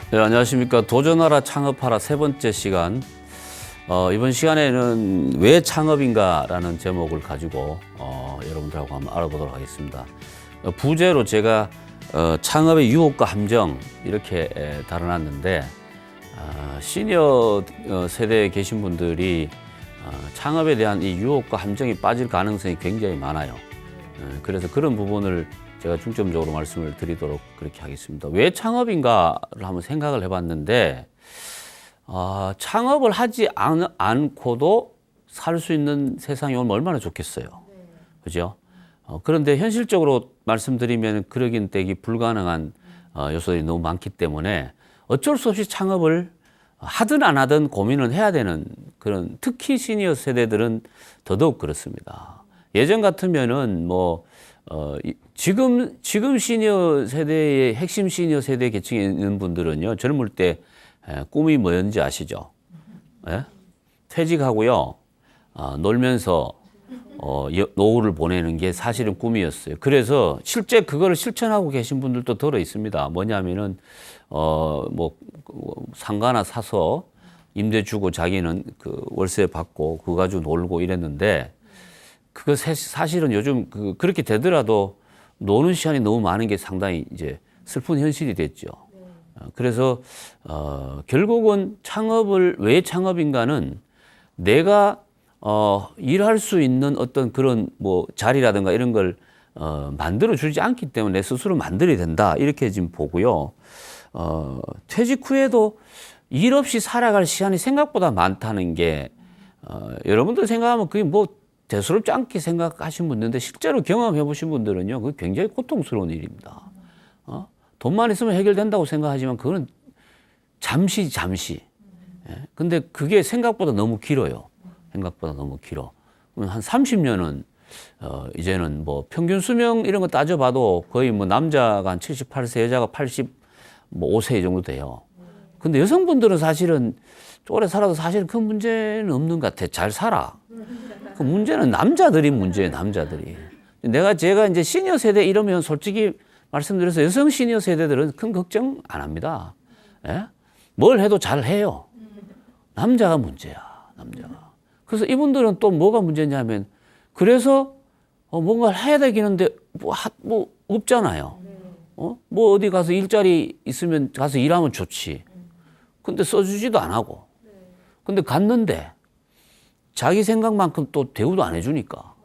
네, 안녕하십니까. 도전하라 창업하라 세 번째 시간. 이번 시간에는 왜 창업인가라는 제목을 가지고 여러분들하고 한번 알아보도록 하겠습니다. 부제로 제가 창업의 유혹과 함정 이렇게 다뤄놨는데 시니어 세대에 계신 분들이 창업에 대한 이 유혹과 함정이 빠질 가능성이 굉장히 많아요. 그래서 그런 부분을 제가 중점적으로 말씀을 드리도록 그렇게 하겠습니다. 왜 창업인가를 한번 생각을 해봤는데 창업을 하지 않고도 살 수 있는 세상이 오면 얼마나 좋겠어요. 그죠? 그런데 현실적으로 말씀드리면 그러긴 되기 불가능한 요소들이 너무 많기 때문에 어쩔 수 없이 창업을 하든 안 하든 고민을 해야 되는 그런, 특히 시니어 세대들은 더더욱 그렇습니다. 예전 같으면은 지금 시니어 세대의 핵심 시니어 세대 계층에 있는 분들은요, 젊을 때 꿈이 뭐였는지 아시죠? 예? 퇴직하고요, 놀면서 노후를 보내는 게 사실은 꿈이었어요. 그래서 실제 그거를 실천하고 계신 분들도 들어 있습니다. 뭐냐면은 상가 하나 사서 임대 주고 자기는 그 월세 받고 그거 가지고 놀고 이랬는데, 그거 사실은 요즘 그렇게 되더라도 노는 시간이 너무 많은 게 상당히 이제 슬픈 현실이 됐죠. 그래서 결국은 왜 창업인가는 내가 일할 수 있는 어떤 그런 자리라든가 이런 걸 만들어 주지 않기 때문에 내 스스로 만들어야 된다, 이렇게 지금 보고요. 퇴직 후에도 일 없이 살아갈 시간이 생각보다 많다는 게 여러분들 생각하면 그게 대수롭지 않게 생각하신 분들인데, 실제로 경험해 보신 분들은요, 그게 굉장히 고통스러운 일입니다. 돈만 있으면 해결된다고 생각하지만 그거는 잠시. 예? 근데 그게 생각보다 너무 길어요. 생각보다 너무 길어. 한 30년은 이제는 평균 수명 이런 거 따져봐도 거의 남자가 한 78세, 여자가 85세 정도 돼요. 근데 여성분들은 사실은 오래 살아도 사실 큰 문제는 없는 것 같아. 잘 살아. 그 문제는 남자들이 문제예요, 남자들이. 제가 이제 시니어 세대 이러면 솔직히 말씀드려서 여성 시니어 세대들은 큰 걱정 안 합니다. 예? 뭘 해도 잘 해요. 남자가 문제야, 남자가. 그래서 이분들은 또 뭐가 문제냐면, 그래서 뭔가를 해야 되겠는데 없잖아요. 어디 가서 일자리 있으면 가서 일하면 좋지. 근데 써주지도 안 하고. 근데 갔는데 자기 생각만큼 또 대우도 안 해주니까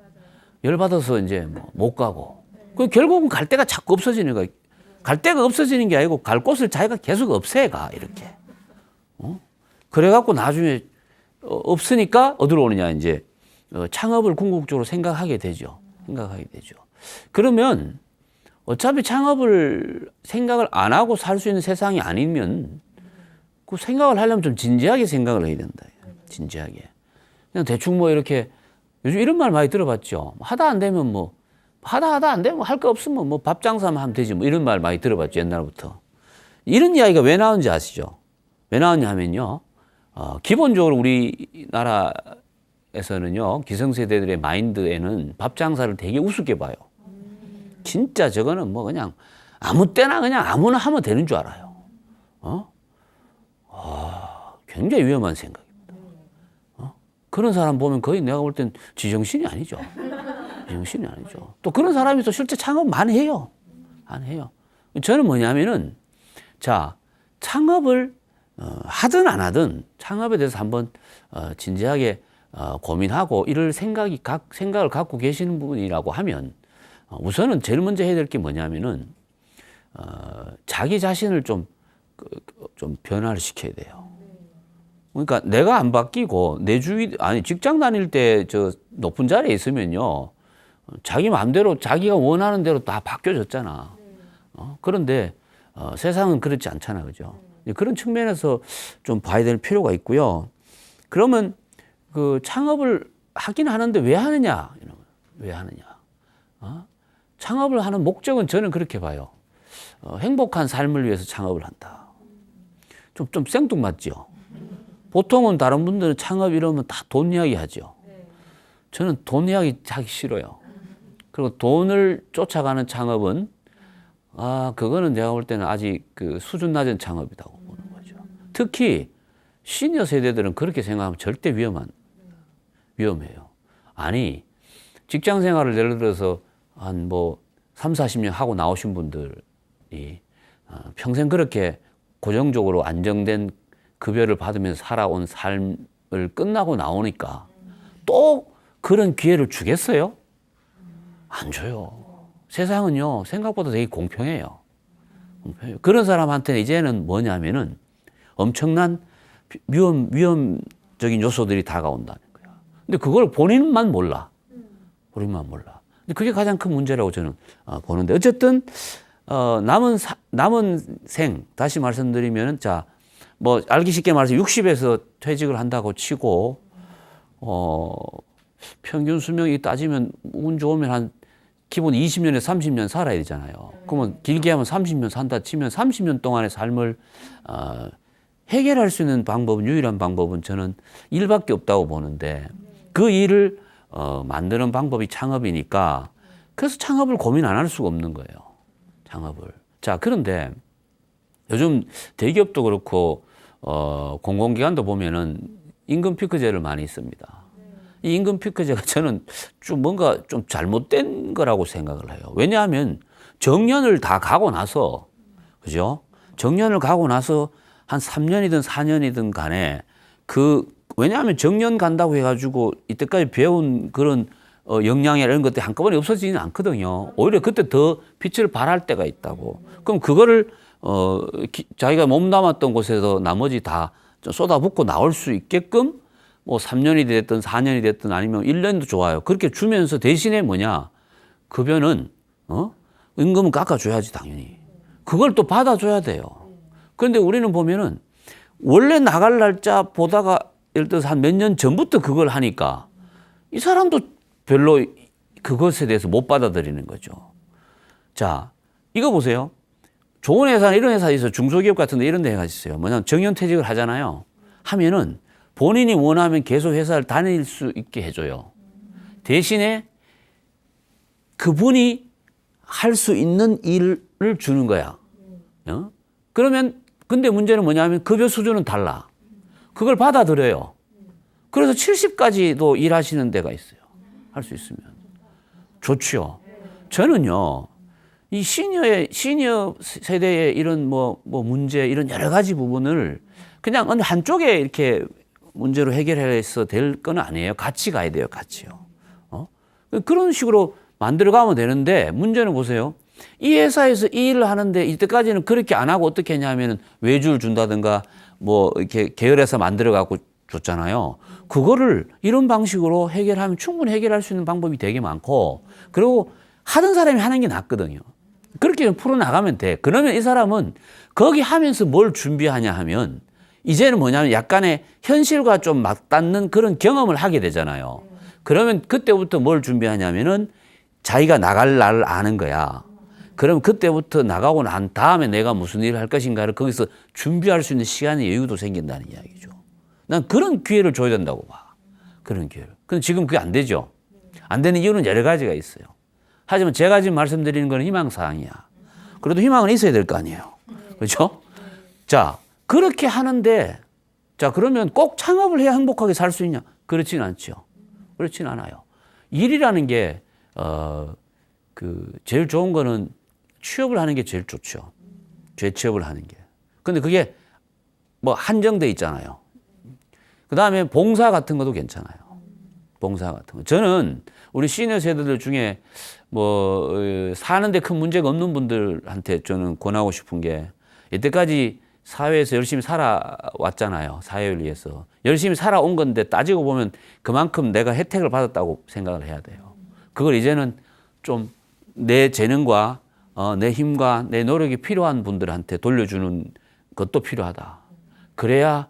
열받아서 이제 못 가고. 결국은 갈 데가 자꾸 없어지는 거야. 갈 데가 없어지는 게 아니고 갈 곳을 자기가 계속 없애가, 이렇게. 그래갖고 나중에 없으니까 어디로 오느냐, 이제 창업을 궁극적으로 생각하게 되죠. 그러면 어차피 창업을 생각을 안 하고 살 수 있는 세상이 아니면 그 생각을 하려면 좀 진지하게 생각을 해야 된다. 진지하게. 그냥 대충 이렇게, 요즘 이런 말 많이 들어봤죠. 하다 안 되면 하다 안 되면 할 거 없으면 밥 장사만 하면 되지, 이런 말 많이 들어봤죠, 옛날부터. 이런 이야기가 왜 나오는지 아시죠? 왜 나오냐 하면요, 기본적으로 우리나라에서는요, 기성세대들의 마인드에는 밥 장사를 되게 우습게 봐요. 진짜 저거는 그냥 아무 때나 그냥 아무나 하면 되는 줄 알아요. 굉장히 위험한 생각입니다. 그런 사람 보면 거의 내가 볼 땐 지정신이 아니죠. 지정신이 아니죠. 또 그런 사람이 또 실제 창업 많이 해요. 안 해요. 저는 뭐냐면은, 창업을 하든 안 하든 창업에 대해서 한번 진지하게 고민하고 이럴 생각을 갖고 계시는 분이라고 하면, 우선은 제일 먼저 해야 될 게 뭐냐면은 자기 자신을 좀 변화를 시켜야 돼요. 그러니까 내가 안 바뀌고 직장 다닐 때 높은 자리에 있으면요, 자기 마음대로 자기가 원하는 대로 다 바뀌어졌잖아. 그런데 세상은 그렇지 않잖아, 그죠? 그런 측면에서 좀 봐야 될 필요가 있고요. 그러면 그 창업을 하긴 하는데 왜 하느냐? 왜 하느냐? 창업을 하는 목적은 저는 그렇게 봐요. 행복한 삶을 위해서 창업을 한다. 좀 생뚱맞죠? 보통은 다른 분들은 창업 이러면 다 돈 이야기 하죠. 저는 돈 이야기 하기 싫어요. 그리고 돈을 쫓아가는 창업은 그거는 내가 볼 때는 아직 그 수준 낮은 창업이라고 보는 특히 시니어 세대들은 그렇게 생각하면 절대 위험해요. 아니, 직장 생활을 예를 들어서 한 뭐 3, 40년 하고 나오신 분들이 평생 그렇게 고정적으로 안정된 급여를 받으면서 살아온 삶을 끝나고 나오니까 또 그런 기회를 주겠어요? 안 줘요. 세상은요, 생각보다 되게 공평해요. 그런 사람한테는 이제는 뭐냐면은 엄청난 위험적인 요소들이 다가온다는 거야. 근데 그걸 본인만 몰라. 근데 그게 가장 큰 문제라고 저는 보는데, 어쨌든 남은 생, 다시 말씀드리면은, 자, 뭐 알기 쉽게 말해서 60에서 퇴직을 한다고 치고 평균 수명이 따지면 운 좋으면 한 기본 20년에서 30년 살아야 되잖아요. 그러면 길게 하면 30년 산다 치면 30년 동안의 삶을 해결할 수 있는 방법은, 유일한 방법은 저는 일밖에 없다고 보는데, 그 일을 만드는 방법이 창업이니까, 그래서 창업을 고민 안 할 수가 없는 거예요. 창업을. 자, 그런데 요즘 대기업도 그렇고 공공기관도 보면은 임금 피크제를 많이 씁니다. 이 임금 피크제가 저는 좀 뭔가 좀 잘못된 거라고 생각을 해요. 왜냐하면 정년을 다 가고 나서, 그죠? 정년을 가고 나서 한 3년이든 4년이든 간에 왜냐하면 정년 간다고 해가지고 이때까지 배운 그런 역량이나 이런 것들이 한꺼번에 없어지지는 않거든요. 오히려 그때 더 빛을 발할 때가 있다고. 그럼 그거를 자기가 몸담았던 곳에서 나머지 다 쏟아붓고 나올 수 있게끔 뭐 3년이 됐든 4년이 됐든 아니면 1년도 좋아요. 그렇게 주면서 대신에 뭐냐? 급여는 임금은 깎아줘야지 당연히. 그걸 또 받아줘야 돼요. 그런데 우리는 보면은 원래 나갈 날짜 보다가 예를 들어서 한 몇 년 전부터 그걸 하니까 이 사람도 별로 그것에 대해서 못 받아들이는 거죠. 자, 이거 보세요. 좋은 회사는 이런 회사 있어요. 중소기업 같은 데 이런 데가 있어요. 뭐냐면 정년퇴직을 하잖아요. 하면은 본인이 원하면 계속 회사를 다닐 수 있게 해줘요. 대신에 그분이 할 수 있는 일을 주는 거야. 그러면 근데 문제는 뭐냐면 급여 수준은 달라. 그걸 받아들여요. 그래서 70까지도 일하시는 데가 있어요. 할 수 있으면. 좋죠. 저는요, 이 시니어 세대의 이런 문제, 이런 여러 가지 부분을 그냥 어느 한쪽에 이렇게 문제로 해결해서 될 건 아니에요. 같이 가야 돼요. 같이요. 그런 식으로 만들어가면 되는데, 문제는 보세요. 이 회사에서 이 일을 하는데 이때까지는 그렇게 안 하고 어떻게 했냐면은 외주를 준다든가 뭐 이렇게 계열해서 만들어갖고 줬잖아요. 그거를 이런 방식으로 해결하면 충분히 해결할 수 있는 방법이 되게 많고, 그리고 하던 사람이 하는 게 낫거든요. 그렇게 풀어나가면 돼. 그러면 이 사람은 거기 하면서 뭘 준비하냐 하면, 이제는 뭐냐면 약간의 현실과 좀 맞닿는 그런 경험을 하게 되잖아요. 그러면 그때부터 뭘 준비하냐면은 자기가 나갈 날을 아는 거야. 그럼 그때부터 나가고 난 다음에 내가 무슨 일을 할 것인가를 거기서 준비할 수 있는 시간의 여유도 생긴다는 이야기죠. 난 그런 기회를 줘야 된다고 봐. 그런 기회를. 근데 지금 그게 안 되죠. 안 되는 이유는 여러 가지가 있어요. 하지만 제가 지금 말씀드리는 건 희망사항이야. 그래도 희망은 있어야 될 거 아니에요. 그렇죠? 자, 그렇게 하는데, 자, 그러면 꼭 창업을 해야 행복하게 살 수 있냐? 그렇지는 않죠. 그렇지는 않아요. 일이라는 게, 제일 좋은 거는 취업을 하는 게 제일 좋죠. 재취업을 하는 게. 근데 그게 뭐 한정돼 있잖아요. 그 다음에 봉사 같은 것도 괜찮아요. 봉사 같은 거. 저는 우리 시니어 세대들 중에 사는데 큰 문제가 없는 분들한테 저는 권하고 싶은 게, 이때까지 사회에서 열심히 살아왔잖아요. 사회를 위해서. 열심히 살아온 건데 따지고 보면 그만큼 내가 혜택을 받았다고 생각을 해야 돼요. 그걸 이제는 좀 내 재능과 내 힘과 내 노력이 필요한 분들한테 돌려주는 것도 필요하다. 그래야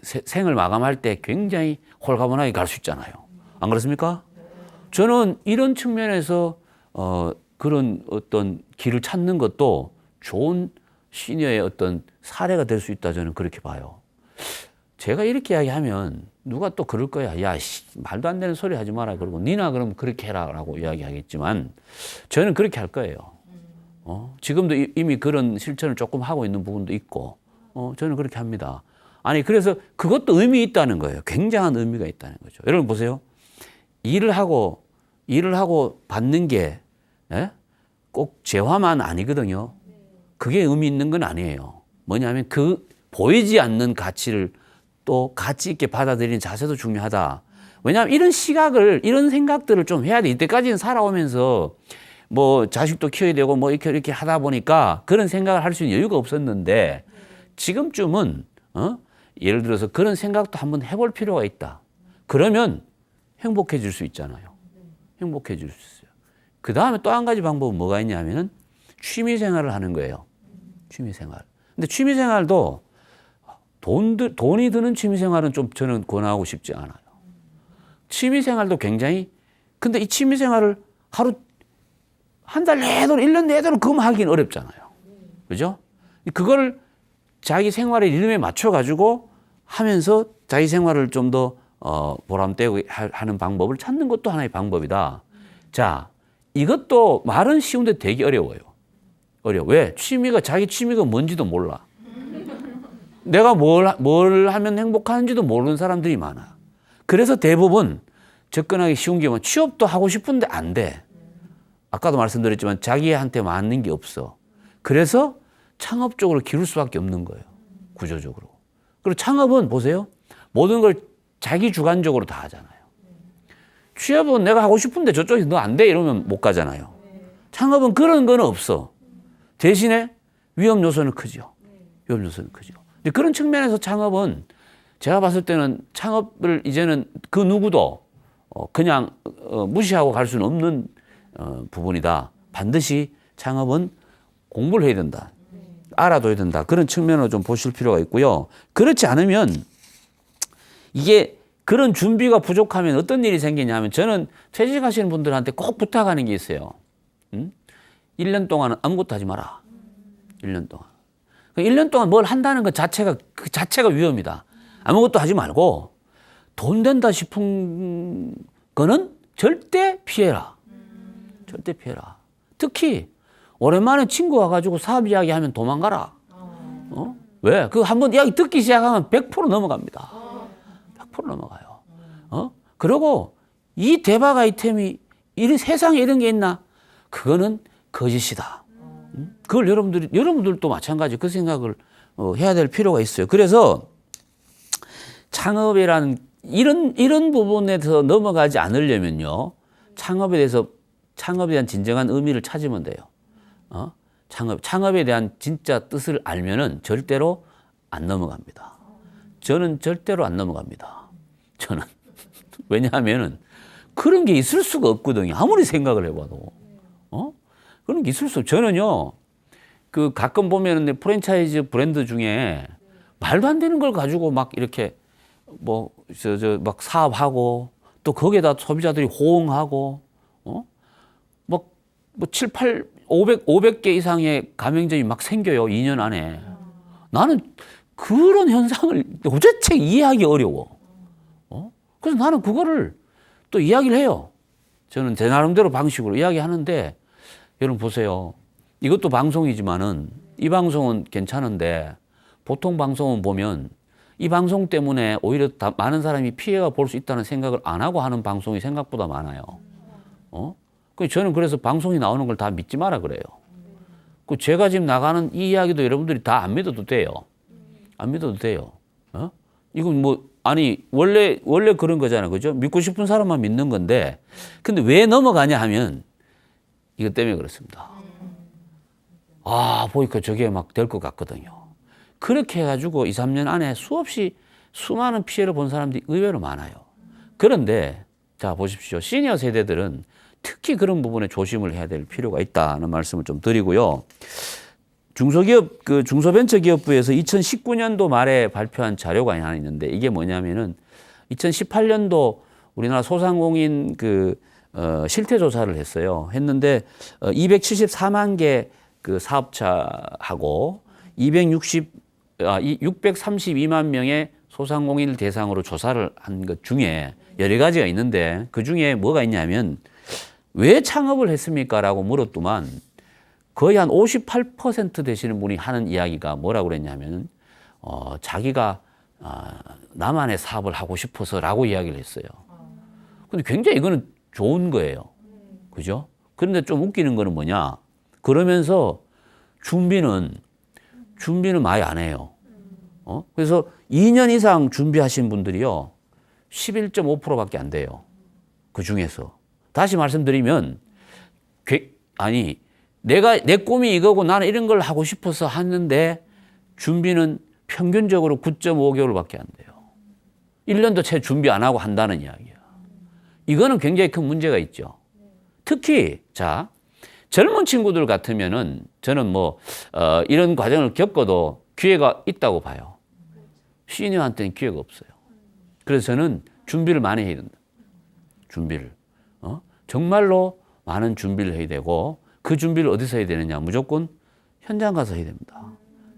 생을 마감할 때 굉장히 홀가분하게 갈 수 있잖아요. 안 그렇습니까? 저는 이런 측면에서 그런 어떤 길을 찾는 것도 좋은 시니어의 어떤 사례가 될 수 있다, 저는 그렇게 봐요. 제가 이렇게 이야기하면 누가 또 그럴 거야. 야, 말도 안 되는 소리 하지 마라. 그러고 니나 그럼 그렇게 해라라고 이야기하겠지만, 저는 그렇게 할 거예요. 지금도 이미 그런 실천을 조금 하고 있는 부분도 있고, 저는 그렇게 합니다. 아니, 그래서 그것도 의미 있다는 거예요. 굉장한 의미가 있다는 거죠. 여러분 보세요. 일을 하고 받는 게, 예? 꼭 재화만 아니거든요. 그게 의미 있는 건 아니에요. 뭐냐면 그 보이지 않는 가치를 또 가치 있게 받아들이는 자세도 중요하다. 왜냐하면 이런 시각을, 이런 생각들을 좀 해야 돼. 이때까지는 살아오면서 뭐 자식도 키워야 되고 뭐 이렇게 하다 보니까 그런 생각을 할 수 있는 여유가 없었는데 지금쯤은, 예를 들어서 그런 생각도 한번 해볼 필요가 있다. 그러면 행복해질 수 있잖아요. 행복해질 수 있어요. 그 다음에 또 한 가지 방법은 뭐가 있냐면은 취미 생활을 하는 거예요. 취미 생활. 근데 취미 생활도 돈이 드는 취미 생활은 좀 저는 권하고 싶지 않아요. 취미 생활도 굉장히, 근데 이 취미 생활을 하루, 한 달 내도록, 1년 내도록 그거 하기는 어렵잖아요. 그죠? 그거를 자기 생활의 리듬에 맞춰가지고 하면서 자기 생활을 좀 더, 보람되고 하는 방법을 찾는 것도 하나의 방법이다. 자, 이것도 말은 쉬운데 되게 어려워요. 왜? 자기 취미가 뭔지도 몰라. 내가 뭘 하면 행복한지도 모르는 사람들이 많아. 그래서 대부분 접근하기 쉬운 게 취업도 하고 싶은데 안 돼. 아까도 말씀드렸지만 자기한테 맞는 게 없어. 그래서 창업 쪽으로 기울 수밖에 없는 거예요. 구조적으로. 그리고 창업은 보세요. 모든 걸 자기 주관적으로 다 하잖아요. 취업은 내가 하고 싶은데 저쪽에서 너 안 돼 이러면 못 가잖아요. 창업은 그런 건 없어. 대신에 위험 요소는 크죠. 위험 요소는 크죠. 근데 그런 측면에서 창업은 제가 봤을 때는 창업을 이제는 그 누구도 그냥 무시하고 갈 수는 없는 부분이다. 반드시 창업은 공부를 해야 된다. 알아둬야 된다. 그런 측면으로 좀 보실 필요가 있고요. 그렇지 않으면 이게 그런 준비가 부족하면 어떤 일이 생기냐면 저는 퇴직하시는 분들한테 꼭 부탁하는 게 있어요. 1년 동안은 아무것도 하지 마라. 1년 동안. 1년 동안 뭘 한다는 것 자체가, 그 자체가 위험이다. 아무것도 하지 말고 돈 된다 싶은 거는 절대 피해라. 절대 피해라. 특히 오랜만에 친구 와가지고 사업 이야기 하면 도망가라. 왜? 그 한번 이야기 듣기 시작하면 100% 넘어갑니다. 100% 넘어가요. 그리고 이 대박 아이템이 세상에 이런 게 있나? 그거는 거짓이다. 그걸 여러분들도 마찬가지 그 생각을 해야 될 필요가 있어요. 그래서 창업이라는 이런 부분에서 넘어가지 않으려면요. 창업에 대한 진정한 의미를 찾으면 돼요. 창업에 대한 진짜 뜻을 알면은 절대로 안 넘어갑니다. 저는 절대로 안 넘어갑니다. 저는. 왜냐하면은 그런 게 있을 수가 없거든요. 아무리 생각을 해봐도. 그런 게 있을 수 없어요. 저는요, 가끔 보면은 프랜차이즈 브랜드 중에 말도 안 되는 걸 가지고 막 이렇게 막 사업하고 또 거기에다 소비자들이 호응하고, 500개 이상의 가맹점이 막 생겨요. 2년 안에. 나는 그런 현상을 도대체 이해하기 어려워. 그래서 나는 그거를 또 이야기를 해요. 저는 제 나름대로 방식으로 이야기하는데 여러분 보세요. 이것도 방송이지만은 이 방송은 괜찮은데 보통 방송은 보면 이 방송 때문에 오히려 많은 사람이 피해가 볼 수 있다는 생각을 안 하고 하는 방송이 생각보다 많아요. 저는 그래서 방송이 나오는 걸 다 믿지 마라 그래요. 제가 지금 나가는 이 이야기도 여러분들이 다 안 믿어도 돼요. 안 믿어도 돼요. 이건 원래 그런 거잖아요. 그죠? 믿고 싶은 사람만 믿는 건데, 근데 왜 넘어가냐 하면 이것 때문에 그렇습니다. 보니까 저게 막 될 것 같거든요. 그렇게 해가지고 2, 3년 안에 수많은 피해를 본 사람들이 의외로 많아요. 그런데, 자, 보십시오. 시니어 세대들은 특히 그런 부분에 조심을 해야 될 필요가 있다는 말씀을 좀 드리고요. 중소벤처기업부에서 2019년도 말에 발표한 자료가 하나 있는데 이게 뭐냐면은 2018년도 우리나라 소상공인 실태조사를 했는데 274만 개 사업자하고 632만 명의 소상공인을 대상으로 조사를 한 것 중에 여러 가지가 있는데 그 중에 뭐가 있냐면 왜 창업을 했습니까? 라고 물었더만 거의 한 58% 되시는 분이 하는 이야기가 뭐라고 그랬냐면 자기가 나만의 사업을 하고 싶어서라고 이야기를 했어요. 근데 굉장히 이거는 좋은 거예요. 그죠? 그런데 좀 웃기는 거는 뭐냐? 그러면서 준비는 많이 안 해요. 그래서 2년 이상 준비하신 분들이요, 11.5%밖에 안 돼요. 그 중에서. 다시 말씀드리면, 내 꿈이 이거고 나는 이런 걸 하고 싶어서 하는데 준비는 평균적으로 9.5개월밖에 안 돼요. 1년도 채 준비 안 하고 한다는 이야기야. 이거는 굉장히 큰 문제가 있죠. 특히, 자, 젊은 친구들 같으면은 저는 이런 과정을 겪어도 기회가 있다고 봐요. 시니어한테는 기회가 없어요. 그래서 저는 준비를 많이 해야 된다. 준비를. 정말로 많은 준비를 해야 되고, 그 준비를 어디서 해야 되느냐? 무조건 현장 가서 해야 됩니다.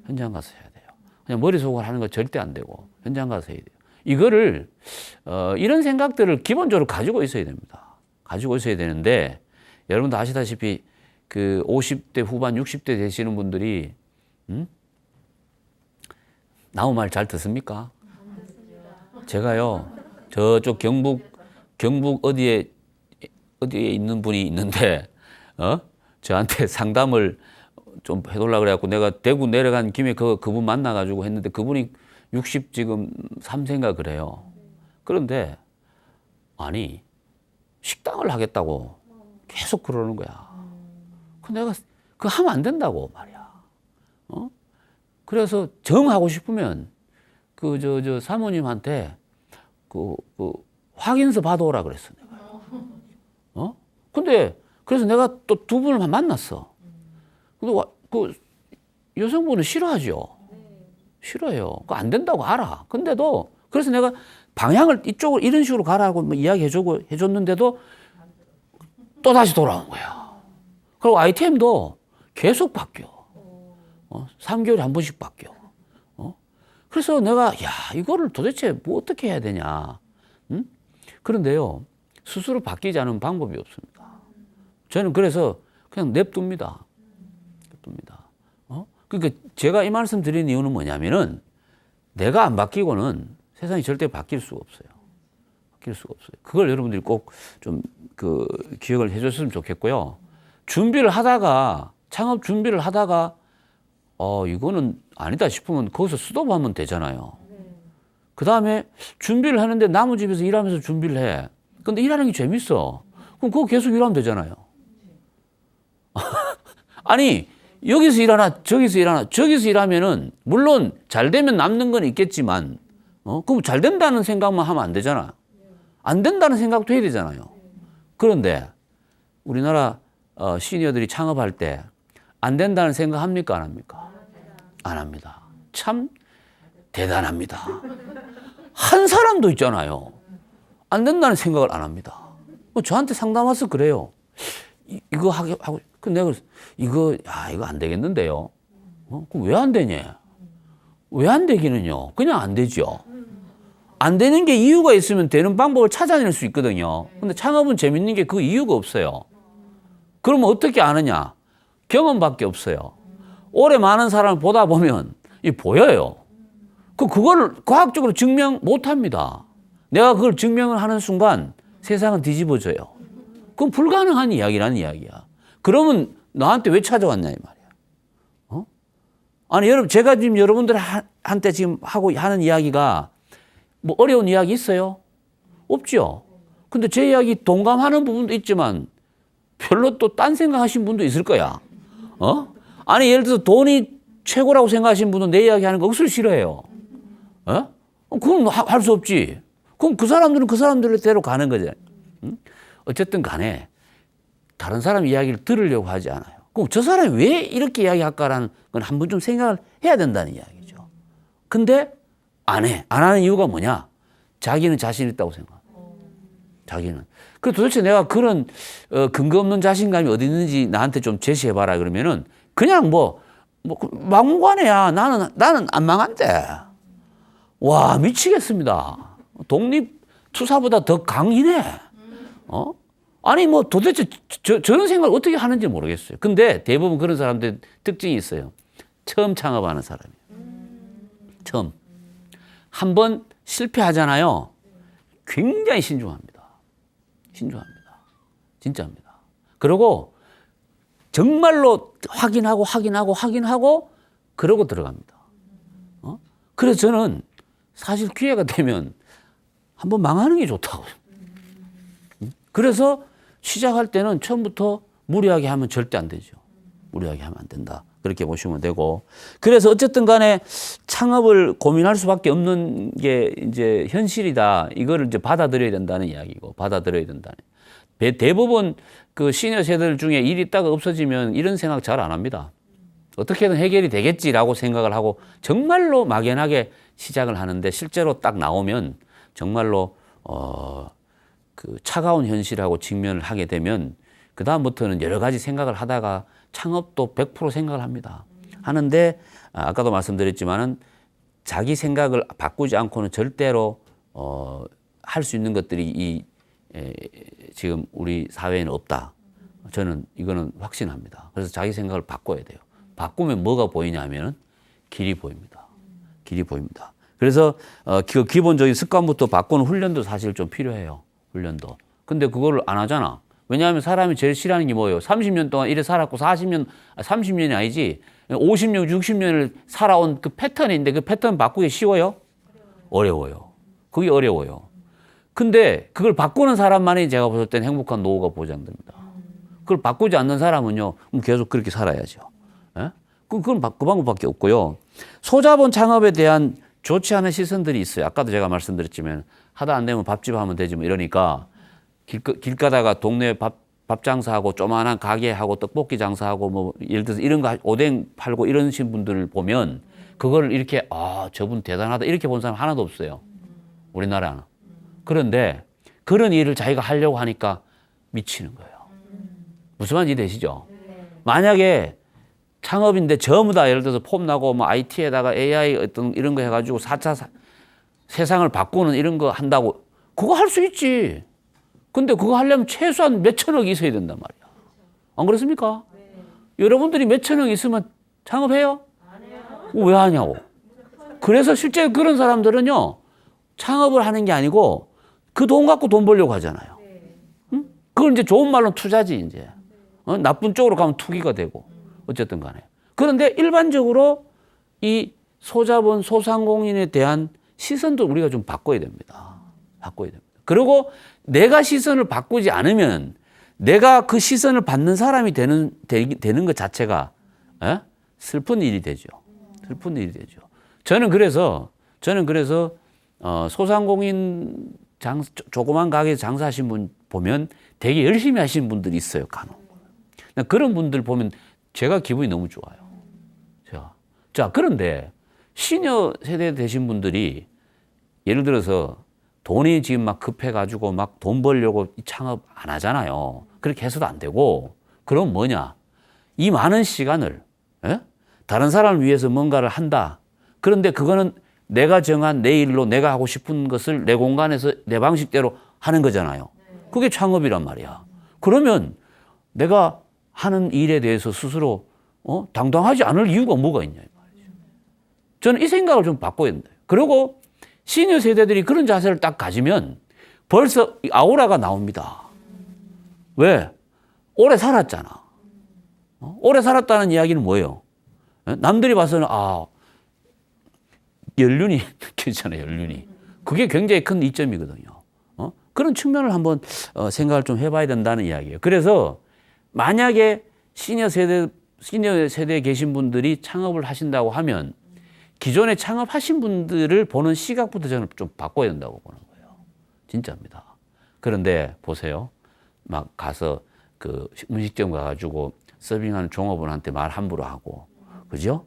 현장 가서 해야 돼요. 그냥 머릿속으로 하는 거 절대 안 되고, 현장 가서 해야 돼요. 이거를, 이런 생각들을 기본적으로 가지고 있어야 됩니다. 가지고 있어야 되는데, 여러분도 아시다시피 그 50대 후반, 60대 되시는 분들이, 나무 말 잘 듣습니까? 제가요, 저쪽 경북 어디에 있는 분이 있는데, 저한테 상담을 좀 해달라고 그래갖고 내가 대구 내려간 김에 그분 만나가지고 했는데 그분이 60 지금 3세인가 그래요. 그런데, 아니, 식당을 하겠다고 계속 그러는 거야. 내가 그거 하면 안 된다고 말이야. 그래서 정하고 싶으면 저 사모님한테 확인서 받아오라 그랬어, 내가. 근데 그래서 내가 또 두 분을 만났어. 근데 그 여성분은 싫어하죠. 싫어해요. 그거 안 된다고 알아. 근데도 그래서 내가 방향을 이쪽으로 이런 식으로 가라고 해줬는데도 또 다시 돌아온 거야. 그리고 아이템도 계속 바뀌어. 3개월에 한 번씩 바뀌어. 그래서 내가, 이거를 도대체 어떻게 해야 되냐. 그런데요, 스스로 바뀌지 않은 방법이 없습니다. 저는 그래서 그냥 냅둡니다. 그러니까 제가 이 말씀 드리는 이유는 뭐냐면은 내가 안 바뀌고는 세상이 절대 바뀔 수가 없어요. 그걸 여러분들이 꼭 좀 기억을 해줬으면 좋겠고요. 창업 준비를 하다가, 이거는 아니다 싶으면 거기서 스톱하면 되잖아요. 그 다음에 준비를 하는데 남의 집에서 일하면서 준비를 해. 근데 일하는 게 재밌어. 그럼 그거 계속 일하면 되잖아요. 아니, 여기서 일하나, 저기서 일하면은, 물론 잘 되면 남는 건 있겠지만, 그럼 잘 된다는 생각만 하면 안 되잖아. 안 된다는 생각도 해야 되잖아요. 그런데 우리나라 시니어들이 창업할 때 안 된다는 생각 합니까? 안 합니까? 안 합니다. 참 대단합니다. 한 사람도 있잖아요. 안 된다는 생각을 안 합니다. 저한테 상담 와서 그래요. 이거 하고, 내가 이거 안 되겠는데요. 그럼 왜 안 되냐? 왜 안 되기는요? 그냥 안 되죠. 안 되는 게 이유가 있으면 되는 방법을 찾아낼 수 있거든요. 근데 창업은 재밌는 게 그 이유가 없어요. 그러면 어떻게 아느냐? 경험밖에 없어요. 오래 많은 사람을 보다 보면 보여요. 그걸 과학적으로 증명 못 합니다. 내가 그걸 증명을 하는 순간 세상은 뒤집어져요. 그건 불가능한 이야기라는 이야기야. 그러면 나한테 왜 찾아왔냐 이 말이야. 아니 여러분, 제가 지금 여러분들한테 지금 하는 이야기가 어려운 이야기 있어요? 없죠. 근데 제 이야기 동감하는 부분도 있지만 별로 또 딴 생각하신 분도 있을 거야. 아니 예를 들어서 돈이 최고라고 생각하시는 분은 내 이야기 하는 거 억수로 싫어해요. 그건 할 수 없지. 그럼 그 사람들은 그 사람들대로 가는 거잖아요. 어쨌든 간에 다른 사람 이야기를 들으려고 하지 않아요. 그럼 저 사람이 왜 이렇게 이야기할까라는 건 한 번 좀 생각을 해야 된다는 이야기죠. 근데 안 해. 안 하는 이유가 뭐냐? 자기는 자신 있다고 생각합니다. 자기는. 그 도대체 내가 그런 근거 없는 자신감이 어디 있는지 나한테 좀 제시해봐라 그러면은 그냥 막무가내야. 나는 안 망한대. 와, 미치겠습니다. 독립투사보다 더 강이네. 아니 도대체 저런 생각을 어떻게 하는지 모르겠어요. 근데 대부분 그런 사람들 특징이 있어요. 처음 창업하는 사람이에요. 처음. 한번 실패하잖아요. 굉장히 신중합니다. 신중합니다. 진짜입니다. 그리고 정말로 확인하고 그러고 들어갑니다. 그래서 저는 사실 기회가 되면 한번 망하는 게 좋다고요. 그래서 시작할 때는 처음부터 무리하게 하면 절대 안 되죠. 무리하게 하면 안 된다. 그렇게 보시면 되고. 그래서 어쨌든 간에 창업을 고민할 수밖에 없는 게 이제 현실이다. 이거를 이제 받아들여야 된다는 이야기고, 받아들여야 된다는. 대부분 그 시니어 세대들 중에 일이 있다가 없어지면 이런 생각 잘 안 합니다. 어떻게든 해결이 되겠지라고 생각을 하고 정말로 막연하게 시작을 하는데 실제로 딱 나오면 정말로 그 차가운 현실하고 직면을 하게 되면 그 다음부터는 여러 가지 생각을 하다가 창업도 100% 생각을 합니다. 하는데 아까도 말씀드렸지만은 자기 생각을 바꾸지 않고는 절대로 할 수 있는 것들이 지금 우리 사회에는 없다. 저는 이거는 확신합니다. 그래서 자기 생각을 바꿔야 돼요. 바꾸면 뭐가 보이냐면은 길이 보입니다. 길이 보입니다. 그래서 그 기본적인 습관부터 바꾸는 훈련도 사실 좀 필요해요. 훈련도. 근데 그거를 안 하잖아. 왜냐하면 사람이 제일 싫어하는 게 뭐예요? 30년 동안 이래 살았고 30년이 아니지 50년, 60년을 살아온 그 패턴인데 그 패턴 바꾸기 쉬워요? 어려워요. 그게 어려워요. 근데 그걸 바꾸는 사람만이 제가 봤을 때는 행복한 노후가 보장됩니다. 그걸 바꾸지 않는 사람은요, 계속 그렇게 살아야죠. 예? 그건 그 방법밖에 없고요. 소자본 창업에 대한 좋지 않은 시선들이 있어요. 아까도 제가 말씀드렸지만 하다 안 되면 밥집 하면 되지 뭐 이러니까 길 가다가 동네 밥 장사하고 조만한 가게하고 떡볶이 장사하고 뭐 예를 들어서 이런 거 오뎅 팔고 이러신 분들을 보면 그걸 이렇게 저분 대단하다 이렇게 본 사람 하나도 없어요. 우리나라는. 그런데 그런 일을 자기가 하려고 하니까 미치는 거예요. 무슨 말인지 되시죠? 만약에 창업인데 전부 다 예를 들어서 폼나고 뭐 IT에다가 AI 어떤 이런 거 해가지고 4차 세상을 바꾸는 이런 거 한다고 그거 할 수 있지. 근데 그거 하려면 최소한 몇 천억이 있어야 된단 말이야. 안 그렇습니까? 여러분들이 몇 천억 있으면 창업해요? 안 해요. 왜 하냐고. 그래서 실제 그런 사람들은요, 창업을 하는 게 아니고 그 돈 갖고 돈 벌려고 하잖아요. 응? 그걸 이제 좋은 말로 투자지, 이제. 나쁜 쪽으로 가면 투기가 되고. 어쨌든 간에. 그런데 일반적으로 이 소자본, 소상공인에 대한 시선도 우리가 좀 바꿔야 됩니다. 바꿔야 됩니다. 그리고 내가 시선을 바꾸지 않으면 내가 그 시선을 받는 사람이 되는 것 자체가 슬픈 일이 되죠. 슬픈 일이 되죠. 저는 그래서 소상공인 조그만 가게 장사하신 분 보면 되게 열심히 하시는 분들이 있어요. 간혹. 그런 분들 보면 제가 기분이 너무 좋아요. 자, 그런데 시니어 세대 되신 분들이 예를 들어서 돈이 지금 막 급해가지고 막 돈 벌려고 창업 안 하잖아요. 그렇게 해서도 안 되고, 그럼 뭐냐? 이 많은 시간을, 다른 사람을 위해서 뭔가를 한다. 그런데 그거는 내가 정한 내 일로 내가 하고 싶은 것을 내 공간에서 내 방식대로 하는 거잖아요. 그게 창업이란 말이야. 그러면 내가 하는 일에 대해서 스스로 당당하지 않을 이유가 뭐가 있냐. 저는 이 생각을 좀 바꿔야 된다. 그리고 시니어 세대들이 그런 자세를 딱 가지면 벌써 아우라가 나옵니다. 왜? 오래 살았잖아. 오래 살았다는 이야기는 뭐예요? 남들이 봐서는 연륜이 느껴지잖아요. 연륜이. 그게 굉장히 큰 이점이거든요. 그런 측면을 한번 생각을 좀 해봐야 된다는 이야기예요. 그래서 만약에 시니어 세대에 계신 분들이 창업을 하신다고 하면 기존에 창업하신 분들을 보는 시각부터 저는 좀 바꿔야 된다고 보는 거예요. 진짜입니다. 그런데 보세요. 막 가서 그 음식점 가가지고 서빙하는 종업원한테 말 함부로 하고, 그죠?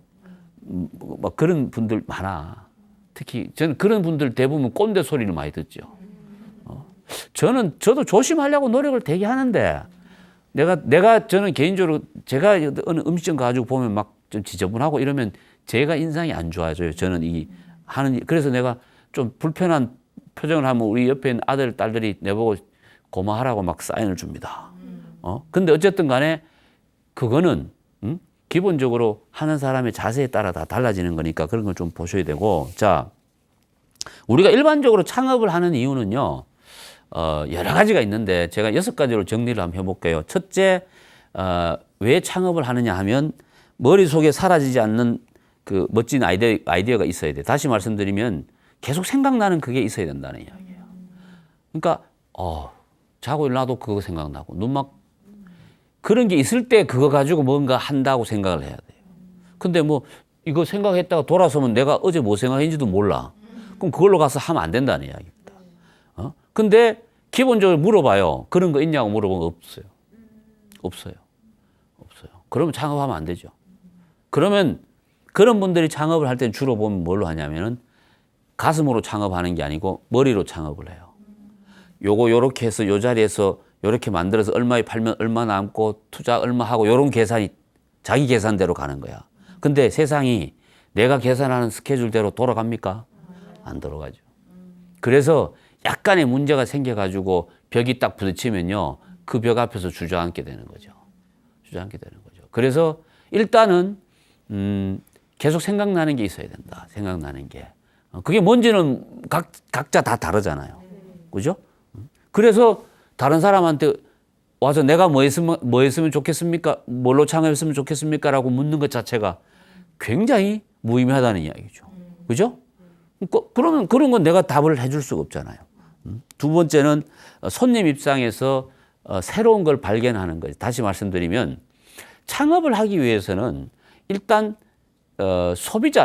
막 그런 분들 많아. 특히 저는 그런 분들 대부분 꼰대 소리를 많이 듣죠. 저도 조심하려고 노력을 되게 하는데 저는 개인적으로 제가 어느 음식점 가지고 보면 막 좀 지저분하고 이러면 제가 인상이 안 좋아져요. 저는 그래서 내가 좀 불편한 표정을 하면 우리 옆에 있는 아들, 딸들이 내보고 고마하라고 막 사인을 줍니다. 근데 어쨌든 간에 그거는, 기본적으로 하는 사람의 자세에 따라 다 달라지는 거니까 그런 걸 좀 보셔야 되고. 자, 우리가 일반적으로 창업을 하는 이유는요, 여러 가지가 있는데 제가 6가지로 정리를 한번 해볼게요. 첫째, 왜 창업을 하느냐 하면 머릿속에 사라지지 않는 그 멋진 아이디어가 있어야 돼. 다시 말씀드리면 계속 생각나는 그게 있어야 된다는 이야기예요. 그러니까 자고 일어나도 그거 생각나고 그런 게 있을 때 그거 가지고 뭔가 한다고 생각을 해야 돼요. 근데 뭐 이거 생각했다가 돌아서면 내가 어제 뭐 생각했는지도 몰라. 그럼 그걸로 가서 하면 안 된다는 이야기입니다. 근데 기본적으로 물어봐요. 그런 거 있냐고 물어보면 없어요. 없어요. 그러면 창업하면 안 되죠. 그러면 그런 분들이 창업을 할 때는 주로 보면 뭘로 하냐면은 가슴으로 창업하는 게 아니고 머리로 창업을 해요. 요거 요렇게 해서 요 자리에서 요렇게 만들어서 얼마에 팔면 얼마 남고 투자 얼마 하고 요런 계산이 자기 계산대로 가는 거야. 근데 세상이 내가 계산하는 스케줄대로 돌아갑니까? 안 돌아가죠. 그래서 약간의 문제가 생겨가지고 벽이 딱 부딪히면요, 그 벽 앞에서 주저앉게 되는 거죠. 그래서 일단은 계속 생각나는 게 있어야 된다. 생각나는 게. 그게 뭔지는 각자 다 다르잖아요. 그죠? 그래서 다른 사람한테 와서 내가 뭐 했으면 좋겠습니까? 뭘로 창업했으면 좋겠습니까? 라고 묻는 것 자체가 굉장히 무의미하다는 이야기죠. 그죠? 그러면 그런 건 내가 답을 해줄 수가 없잖아요. 두 번째는 손님 입장에서 새로운 걸 발견하는 거죠. 다시 말씀드리면 창업을 하기 위해서는 일단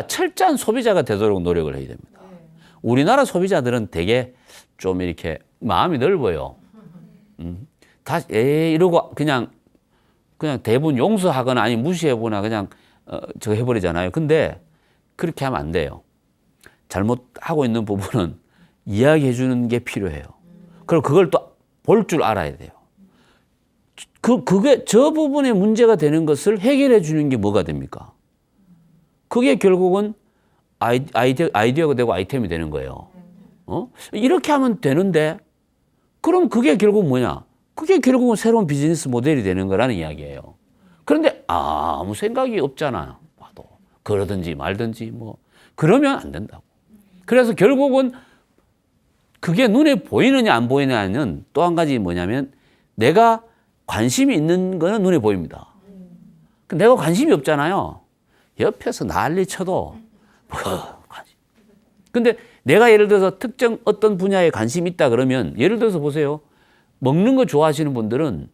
철저한 소비자가 되도록 노력을 해야 됩니다. 우리나라 소비자들은 되게 좀 이렇게 마음이 넓어요. 이러고 그냥 대부분 용서하거나 아니 무시해보거나 그냥 저거 해버리잖아요. 근데 그렇게 하면 안 돼요. 잘못하고 있는 부분은 이야기해 주는 게 필요해요. 그리고 그걸 또 볼 줄 알아야 돼요. 그게 저 부분에 문제가 되는 것을 해결해 주는 게 뭐가 됩니까? 그게 결국은 아이디어가 되고 아이템이 되는 거예요. 이렇게 하면 되는데, 그럼 그게 결국 뭐냐? 그게 결국은 새로운 비즈니스 모델이 되는 거라는 이야기예요. 그런데 아무 생각이 없잖아요. 봐도. 그러든지 말든지 그러면 안 된다고. 그래서 결국은 그게 눈에 보이느냐 안 보이느냐는 또 한 가지 뭐냐면 내가 관심이 있는 거는 눈에 보입니다. 내가 관심이 없잖아요. 옆에서 난리 쳐도 근데 내가 예를 들어서 특정 어떤 분야에 관심이 있다 그러면 예를 들어서 보세요. 먹는 거 좋아하시는 분들은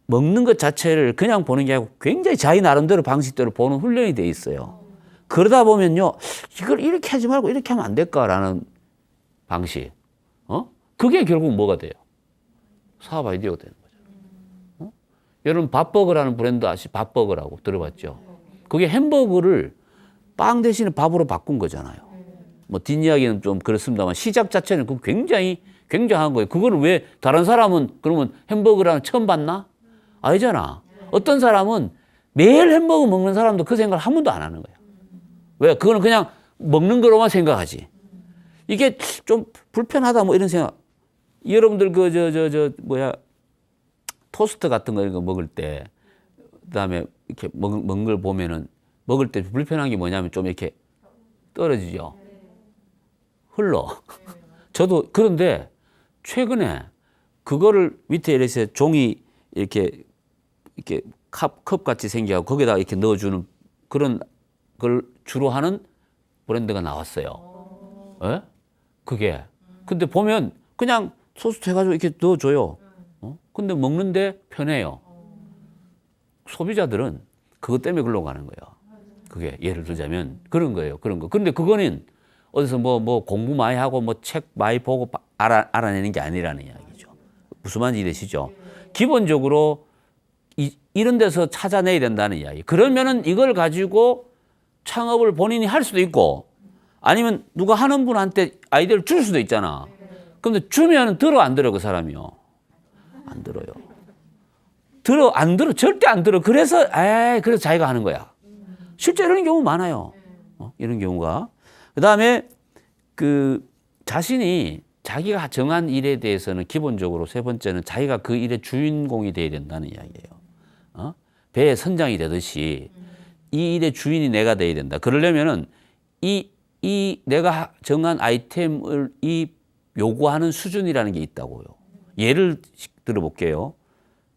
먹는 것 자체를 그냥 보는 게 아니고 굉장히 자기 나름대로 방식대로 보는 훈련이 돼 있어요. 그러다 보면요. 이걸 이렇게 하지 말고 이렇게 하면 안 될까라는 방식. 그게 결국 뭐가 돼요? 사업 아이디어가 되는 거죠. 여러분 밥버거라는 브랜드 밥버거라고 들어봤죠? 그게 햄버거를 빵 대신에 밥으로 바꾼 거잖아요. 뒷이야기는 좀 그렇습니다만 시작 자체는 그 굉장한 거예요. 그거를 왜 다른 사람은 그러면 햄버거라는 처음 봤나? 아니잖아. 어떤 사람은 매일 햄버거 먹는 사람도 그 생각을 한 번도 안 하는 거예요. 왜? 그거는 그냥 먹는 거로만 생각하지. 이게 좀 불편하다 이런 생각. 여러분들 토스트 같은 거 이거 먹을 때 그다음에 이렇게 먹는 걸 보면은 먹을 때 불편한 게 뭐냐면 좀 이렇게 떨어지죠. 흘러. 저도 그런데 최근에 그거를 밑에 이렇게 종이 이렇게 컵 같이 생겨서 거기다가 이렇게 넣어주는 그런 걸 주로 하는 브랜드가 나왔어요. 예? 그게. 근데 보면 그냥 소스 해가지고 이렇게 넣어줘요. 근데 먹는데 편해요. 소비자들은 그것 때문에 글로 가는 거예요. 그게 예를 들자면 그런 거예요. 그런 거. 근데 그거는 어디서 공부 많이 하고 책 많이 보고 알아내는 게 아니라는 이야기죠. 무슨 말인지 이해되시죠? 기본적으로 이런 데서 찾아내야 된다는 이야기. 그러면은 이걸 가지고 창업을 본인이 할 수도 있고 아니면 누가 하는 분한테 아이디어를 줄 수도 있잖아. 근데 주면 들어 안 들어 그 사람이요? 안 들어요. 안 들어. 절대 안 들어. 그래서 자기가 하는 거야. 실제 이런 경우 많아요. 이런 경우가. 그다음에 자기가 정한 일에 대해서는 기본적으로 세 번째는 자기가 그 일의 주인공이 돼야 된다는 이야기예요. 배에 선장이 되듯이 이 일의 주인이 내가 돼야 된다. 그러려면은 이 내가 정한 아이템을 요구하는 수준이라는 게 있다고요. 예를 들어볼게요.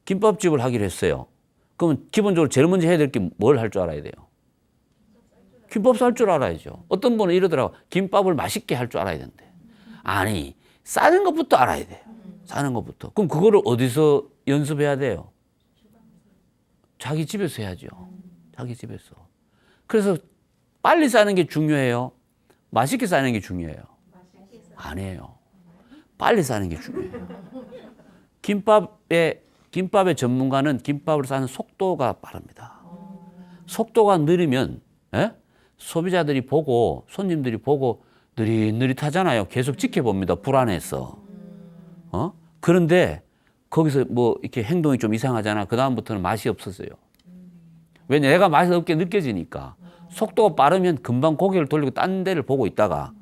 김밥집을 하기로 했어요. 그러면 기본적으로 제일 먼저 해야 될 게 뭘 할 줄 알아야 돼요? 김밥 쌀 줄 알아야죠. 어떤 분은 이러더라고. 김밥을 맛있게 할 줄 알아야 된대. 아니, 싸는 것부터 알아야 돼요. 싸는 것부터. 그럼 그거를 어디서 연습해야 돼요? 자기 집에서 해야죠. 자기 집에서. 그래서 빨리 싸는 게 중요해요? 맛있게 싸는 게 중요해요? 아니에요. 빨리 싸는 게 중요해요. 김밥의 전문가는 김밥을 싸는 속도가 빠릅니다. 속도가 느리면 소비자들이 보고 손님들이 보고 느릿느릿하잖아요. 계속 지켜봅니다. 불안해서. 그런데 거기서 뭐 이렇게 행동이 좀 이상하잖아. 그 다음부터는 맛이 없었어요. 왜냐, 내가 맛이 없게 느껴지니까. 속도가 빠르면 금방 고개를 돌리고 딴 데를 보고 있다가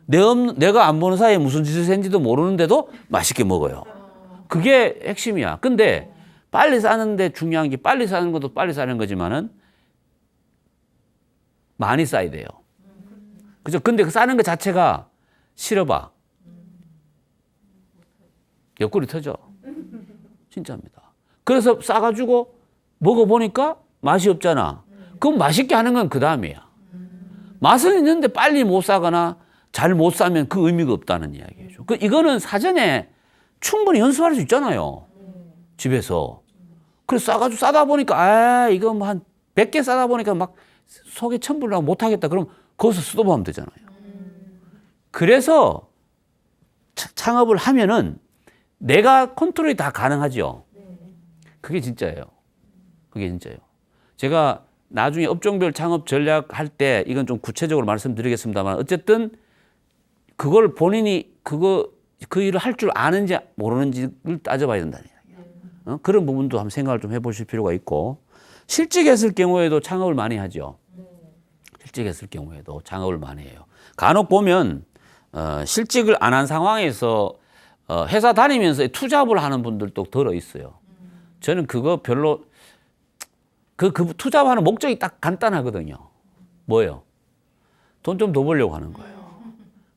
내가 안 보는 사이에 무슨 짓을 했는지도 모르는데도 맛있게 먹어요. 그게 핵심이야. 근데 빨리 싸는데 중요한 게 빨리 싸는 것도 빨리 싸는 거지만은 많이 싸야 돼요. 그죠? 근데 그 싸는 것 자체가 싫어봐. 옆구리 터져. 진짜입니다. 그래서 싸가지고 먹어보니까 맛이 없잖아. 그럼 맛있게 하는 건 그 다음이야. 맛은 있는데 빨리 못 싸거나 잘 못 싸면 그 의미가 없다는 이야기죠. 이거는 사전에 충분히 연습할 수 있잖아요. 집에서. 그래서 싸가지고 싸다 보니까, 이거 뭐 한 100개 싸다 보니까 막 속에 천불 나고 못하겠다. 그럼 거기서 스톱하면 되잖아요. 그래서 창업을 하면은 내가 컨트롤이 다 가능하죠. 그게 진짜예요. 그게 진짜예요. 제가 나중에 업종별 창업 전략 할 때 이건 좀 구체적으로 말씀드리겠습니다만 어쨌든 그걸 본인이 그 일을 할 줄 아는지 모르는지를 따져봐야 된다는 이야기예요. 그런 부분도 한번 생각을 좀 해보실 필요가 있고 실직했을 경우에도 창업을 많이 하죠. 실직했을 경우에도 창업을 많이 해요. 간혹 보면 실직을 안 한 상황에서 회사 다니면서 투잡을 하는 분들도 들어 있어요. 저는 그거 별로 그 투잡하는 목적이 딱 간단하거든요. 뭐예요? 돈 좀 더 벌려고 하는 거예요.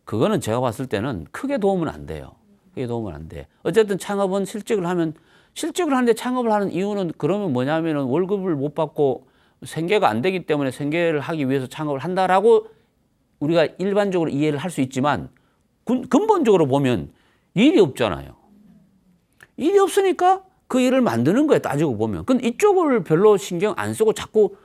그거는 제가 봤을 때는 크게 도움은 안 돼요. 크게 도움은 안 돼. 어쨌든 창업은 실직을 하는데 창업을 하는 이유는 그러면 뭐냐면은 월급을 못 받고 생계가 안 되기 때문에 생계를 하기 위해서 창업을 한다라고 우리가 일반적으로 이해를 할 수 있지만 근본적으로 보면 일이 없잖아요. 일이 없으니까 그 일을 만드는 거예요. 따지고 보면. 근데 이쪽을 별로 신경 안 쓰고 자꾸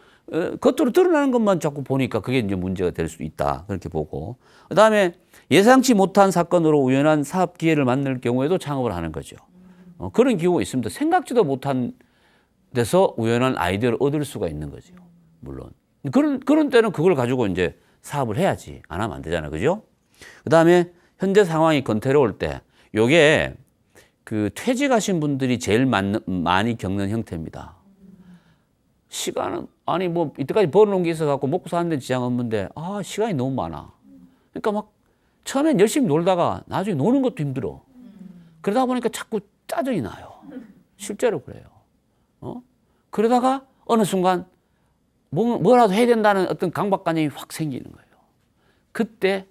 겉으로 드러나는 것만 자꾸 보니까 그게 이제 문제가 될 수 있다. 그렇게 보고. 그다음에 예상치 못한 사건으로 우연한 사업 기회를 만날 경우에도 창업을 하는 거죠. 그런 경우가 있습니다. 생각지도 못한 데서 우연한 아이디어를 얻을 수가 있는 거죠. 물론. 그런 때는 그걸 가지고 이제 사업을 해야지. 안 하면 안 되잖아요. 그죠? 그다음에 현재 상황이 건태로울 때 요게 그 퇴직하신 분들이 제일 많이 겪는 형태입니다. 시간은 아니 뭐 이때까지 벌어놓은 게 있어갖고 먹고 사는데 지장 없는데 시간이 너무 많아. 그러니까 막 처음엔 열심히 놀다가 나중에 노는 것도 힘들어. 그러다 보니까 자꾸 짜증이 나요. 실제로 그래요. 그러다가 어느 순간 뭐라도 해야 된다는 어떤 강박관념이 확 생기는 거예요. 그때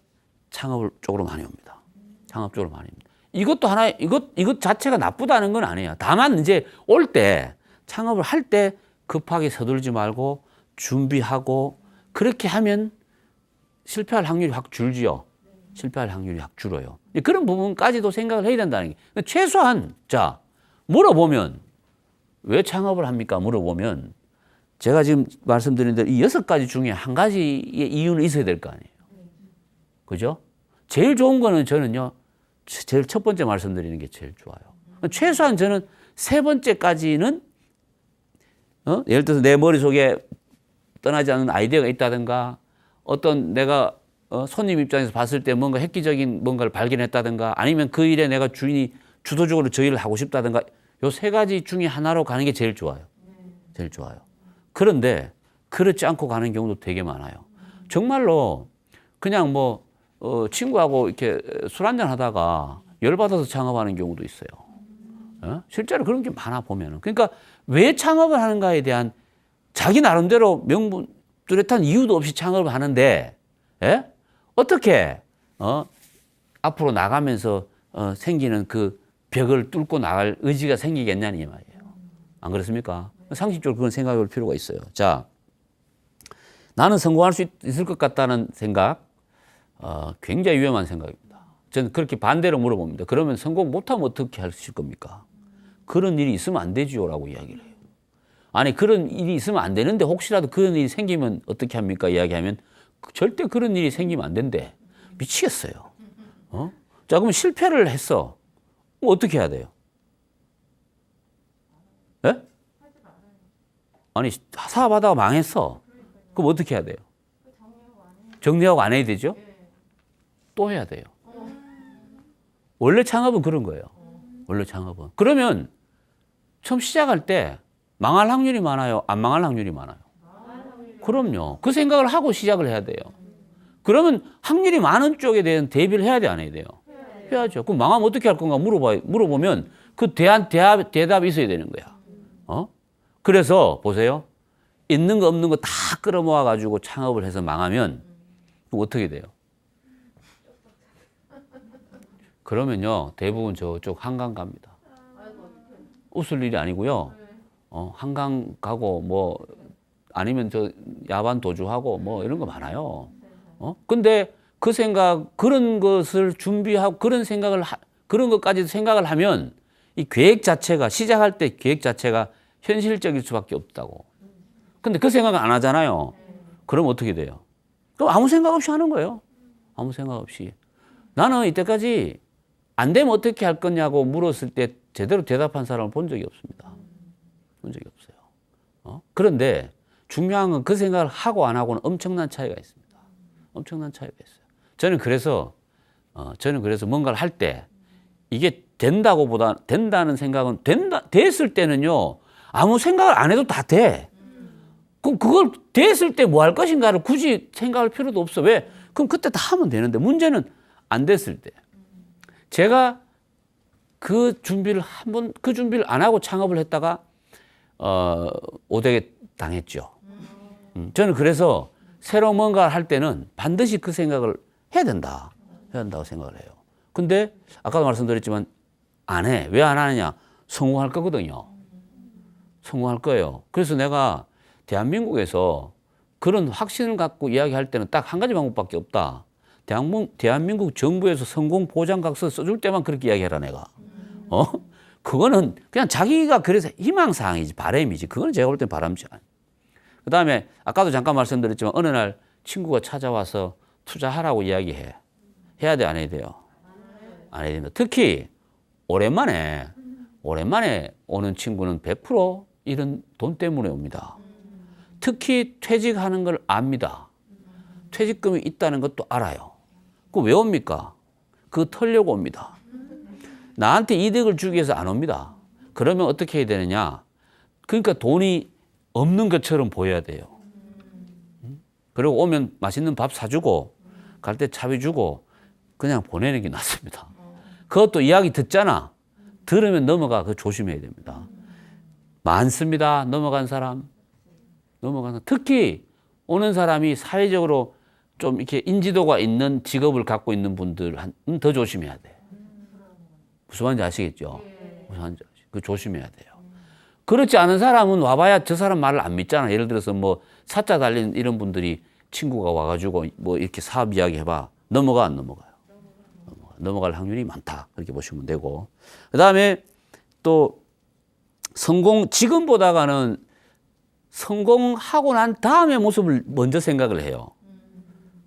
창업 쪽으로 많이 옵니다. 창업 쪽으로 많이 옵니다. 이것도 하나, 이것 자체가 나쁘다는 건 아니에요. 다만 이제 올 때, 창업을 할 때 급하게 서둘지 말고 준비하고 그렇게 하면 실패할 확률이 확 줄지요. 실패할 확률이 확 줄어요. 그런 부분까지도 생각을 해야 된다는 게. 최소한, 자, 물어보면 왜 창업을 합니까? 물어보면 제가 지금 말씀드린 대로 이 6가지 중에 한 가지의 이유는 있어야 될 거 아니에요. 그죠? 제일 좋은 거는 저는요, 제일 첫 번째 말씀드리는 게 제일 좋아요. 최소한 저는 3번째까지는 예를 들어서 내 머릿속에 떠나지 않는 아이디어가 있다든가 어떤 내가 손님 입장에서 봤을 때 뭔가 획기적인 뭔가를 발견했다든가 아니면 그 일에 내가 주도적으로 저 일을 하고 싶다든가 요 3가지 중에 하나로 가는 게 제일 좋아요. 제일 좋아요. 그런데 그렇지 않고 가는 경우도 되게 많아요. 정말로 그냥 뭐 친구하고 이렇게 술 한잔 하다가 열받아서 창업하는 경우도 있어요. 실제로 그런 게 많아 보면은. 그러니까 왜 창업을 하는가에 대한 자기 나름대로 명분, 뚜렷한 이유도 없이 창업을 하는데, 예? 어떻게, 앞으로 나가면서, 생기는 그 벽을 뚫고 나갈 의지가 생기겠냐는 이 말이에요. 안 그렇습니까? 상식적으로 그런 생각해 볼 필요가 있어요. 자, 나는 성공할 수 있을 것 같다는 생각, 굉장히 위험한 생각입니다. 저는 그렇게 반대로 물어봅니다. 그러면 성공 못하면 어떻게 하실 겁니까? 그런 일이 있으면 안 되지요 라고 이야기를 해요. 아니, 그런 일이 있으면 안 되는데 혹시라도 그런 일이 생기면 어떻게 합니까? 이야기하면 절대 그런 일이 생기면 안 된대. 미치겠어요. 자, 그럼 실패를 했어. 그럼 어떻게 해야 돼요? 예? 아니, 사업하다가 망했어. 그럼 어떻게 해야 돼요? 정리하고 안 해야 되죠? 또 해야 돼요. 원래 창업은 그런 거예요. 원래 창업은. 그러면 처음 시작할 때 망할 확률이 많아요? 안 망할 확률이 많아요? 그럼요. 그 생각을 하고 시작을 해야 돼요. 그러면 확률이 많은 쪽에 대한 대비를 해야 돼, 안 해야 돼요? 해야죠. 그럼 망하면 어떻게 할 건가 물어보면 그 대답이 있어야 되는 거야. 그래서 보세요. 있는 거 없는 거 다 끌어모아 가지고 창업을 해서 망하면 그럼 어떻게 돼요? 그러면요, 대부분 저쪽 한강 갑니다. 웃을 일이 아니고요. 한강 가고 뭐 아니면 저 야반 도주하고 뭐 이런 거 많아요. 근데 그 생각, 그런 것을 준비하고 그런 것까지 생각을 하면 이 계획 자체가, 시작할 때 계획 자체가 현실적일 수밖에 없다고. 근데 그 생각을 안 하잖아요. 그럼 어떻게 돼요? 그럼 아무 생각 없이 하는 거예요. 아무 생각 없이. 나는 이때까지 안 되면 어떻게 할 거냐고 물었을 때 제대로 대답한 사람을 본 적이 없습니다. 본 적이 없어요. 그런데 중요한 건 그 생각을 하고 안 하고는 엄청난 차이가 있습니다. 엄청난 차이가 있어요. 저는 그래서 뭔가를 할 때 이게 된다는 생각은 됐을 때는요, 아무 생각을 안 해도 다 돼. 그럼 그걸 됐을 때 뭐 할 것인가를 굳이 생각할 필요도 없어. 왜? 그럼 그때 다 하면 되는데 문제는 안 됐을 때. 제가 그 준비를 안 하고 창업을 했다가, 오되게 당했죠. 저는 그래서 새로운 뭔가를 할 때는 반드시 그 생각을 해야 된다고 생각을 해요. 근데 아까도 말씀드렸지만 안 해. 왜 안 하느냐? 성공할 거거든요. 성공할 거예요. 그래서 내가 대한민국에서 그런 확신을 갖고 이야기할 때는 딱 한 가지 방법밖에 없다. 대한민국 정부에서 성공 보장각서 써줄 때만 그렇게 이야기해라, 내가. 그거는 그냥 자기가 그래서 희망사항이지, 바람이지. 그거는 제가 볼 땐 바람이지. 그 다음에 아까도 잠깐 말씀드렸지만 어느 날 친구가 찾아와서 투자하라고 이야기해. 해야 돼, 안 해야 돼요? 안 해야 된다. 특히 오랜만에 오는 친구는 100% 이런 돈 때문에 옵니다. 특히 퇴직하는 걸 압니다. 퇴직금이 있다는 것도 알아요. 그거 왜 옵니까? 그거 털려고 옵니다. 나한테 이득을 주기 위해서 안 옵니다. 그러면 어떻게 해야 되느냐? 그러니까 돈이 없는 것처럼 보여야 돼요. 그리고 오면 맛있는 밥 사주고 갈 때 차비 주고 그냥 보내는 게 낫습니다. 그것도 이야기 듣잖아. 들으면 넘어가. 그거 조심해야 됩니다. 많습니다. 넘어간 사람. 특히 오는 사람이 사회적으로 좀 이렇게 인지도가 있는 직업을 갖고 있는 분들은 더 조심해야 돼. 무슨 말인지 아시겠죠? 무슨 말인지 아시죠? 그 조심해야 돼요. 그렇지 않은 사람은 와봐야 저 사람 말을 안 믿잖아. 예를 들어서 뭐 사자 달린 이런 분들이 친구가 와가지고 뭐 이렇게 사업 이야기 해봐. 넘어가, 안 넘어가요? 넘어갈 확률이 많다. 그렇게 보시면 되고. 그 다음에 또 지금보다는 성공하고 난 다음의 모습을 먼저 생각을 해요.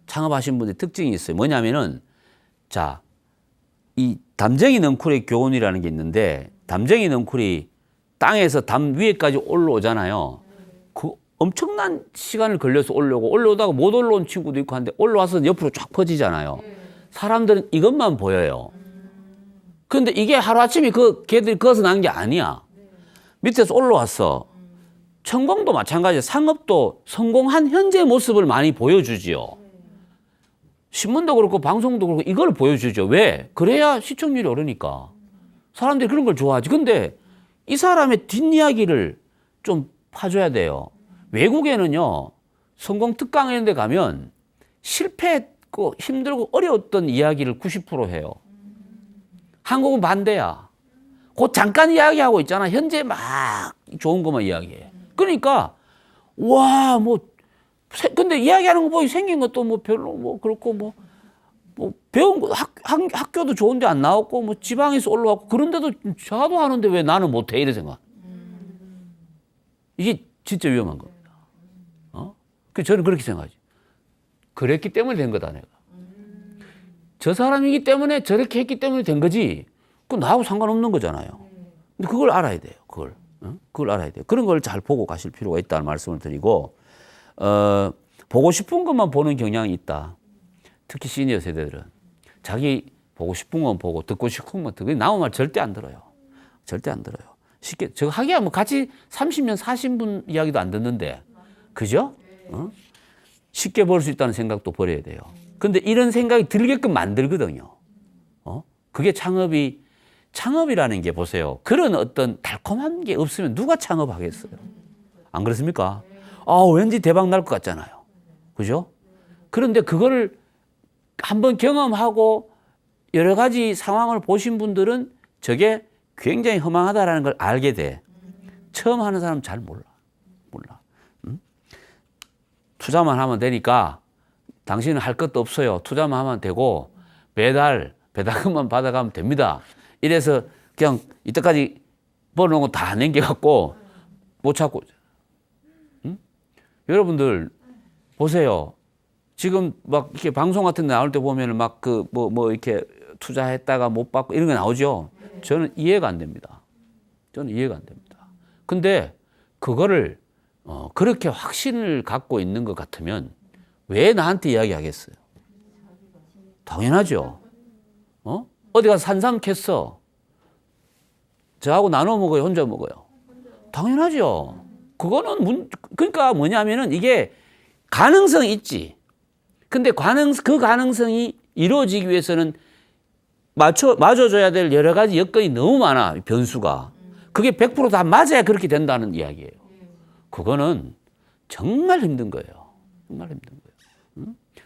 창업하신 분들의 특징이 있어요. 뭐냐면은, 자, 이 담쟁이 넝쿨의 교훈이라는 게 있는데, 담쟁이 넝쿨이 땅에서 담 위에까지 올라오잖아요. 그 엄청난 시간을 걸려서 올라오다가 못 올라온 친구도 있고 한데 올라와서 옆으로 쫙 퍼지잖아요. 사람들은 이것만 보여요. 그런데 이게 하루아침에 걔들이 거기서 난 게 아니야. 밑에서 올라왔어. 성공도 마찬가지예요. 상업도 성공한 현재 모습을 많이 보여주지요. 신문도 그렇고 방송도 그렇고 이걸 보여주죠. 왜? 그래야 시청률이 오르니까. 사람들이 그런 걸 좋아하지. 근데 이 사람의 뒷이야기를 좀 파줘야 돼요. 외국에는요, 성공 특강 이런 데 가면 실패했고 힘들고 어려웠던 이야기를 90% 해요. 한국은 반대야. 곧 잠깐 이야기하고 있잖아. 현재 막 좋은 것만 이야기해. 그러니까 와, 뭐 근데 이야기하는 거 보니 생긴 것도 뭐 별로 뭐 그렇고 뭐 배운 거 학교도 좋은데 안 나왔고 뭐 지방에서 올라왔고 그런데도 저도 하는데 왜 나는 못해 이런 생각. 이게 진짜 위험한 겁니다. 그 저는 그렇게 생각하죠. 그랬기 때문에 된 거다 내가. 저 사람이기 때문에 저렇게 했기 때문에 된 거지. 그건 나하고 상관없는 거잖아요. 근데 그걸 알아야 돼요. 그걸 알아야 돼요. 그런 걸 잘 보고 가실 필요가 있다는 말씀을 드리고, 보고 싶은 것만 보는 경향이 있다. 특히 시니어 세대들은 자기 보고 싶은 건 보고 듣고 싶은 건 듣고 나온 말 절대 안 들어요. 절대 안 들어요. 쉽게 저 하기야 뭐 같이 30년 사신 분 이야기도 안 듣는데, 그죠? 쉽게 볼 수 있다는 생각도 버려야 돼요. 근데 이런 생각이 들게끔 만들거든요. 그게 창업이라는 게 보세요. 그런 어떤 달콤한 게 없으면 누가 창업하겠어요? 안 그렇습니까? 왠지 대박 날 것 같잖아요. 그죠? 그런데 그거를 한번 경험하고 여러 가지 상황을 보신 분들은 저게 굉장히 허망하다라는 걸 알게 돼. 처음 하는 사람은 잘 몰라. 투자만 하면 되니까 당신은 할 것도 없어요. 투자만 하면 되고 매달 배당금만 받아가면 됩니다. 이래서 그냥 이때까지 벌어놓은 거 다 남겨갖고 못 찾고. 여러분들 보세요. 지금 막 이렇게 방송 같은 데 나올 때 보면 막 뭐 이렇게 투자했다가 못 받고 이런 게 나오죠. 저는 이해가 안 됩니다. 근데 그거를 그렇게 확신을 갖고 있는 것 같으면 왜 나한테 이야기하겠어요? 당연하죠. 어디 가서 산삼 캤어. 저하고 나눠 먹어요? 혼자 먹어요? 당연하죠. 그러니까 뭐냐면은 이게 가능성이 있지. 근데 그 가능성이 이루어지기 위해서는 맞아줘야 될 여러 가지 여건이 너무 많아, 변수가. 그게 100% 다 맞아야 그렇게 된다는 이야기예요. 그거는 정말 힘든 거예요.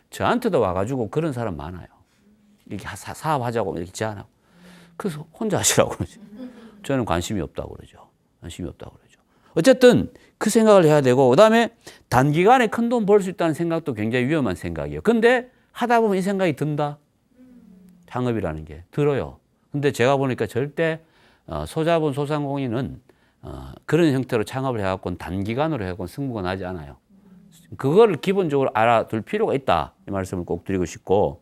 저한테도 와가지고 그런 사람 많아요. 이렇게 사업하자고 이렇게 제안하고. 그래서 혼자 하시라고 그러죠. 저는 관심이 없다고 그러죠. 어쨌든 그 생각을 해야 되고, 그 다음에 단기간에 큰 돈 벌 수 있다는 생각도 굉장히 위험한 생각이에요. 근데 하다 보면 이 생각이 든다. 창업이라는 게 들어요. 근데 제가 보니까 절대 소자본 소상공인은 그런 형태로 창업을 해갖고는 단기간으로 해갖고는 승부가 나지 않아요. 그거를 기본적으로 알아둘 필요가 있다. 이 말씀을 꼭 드리고 싶고.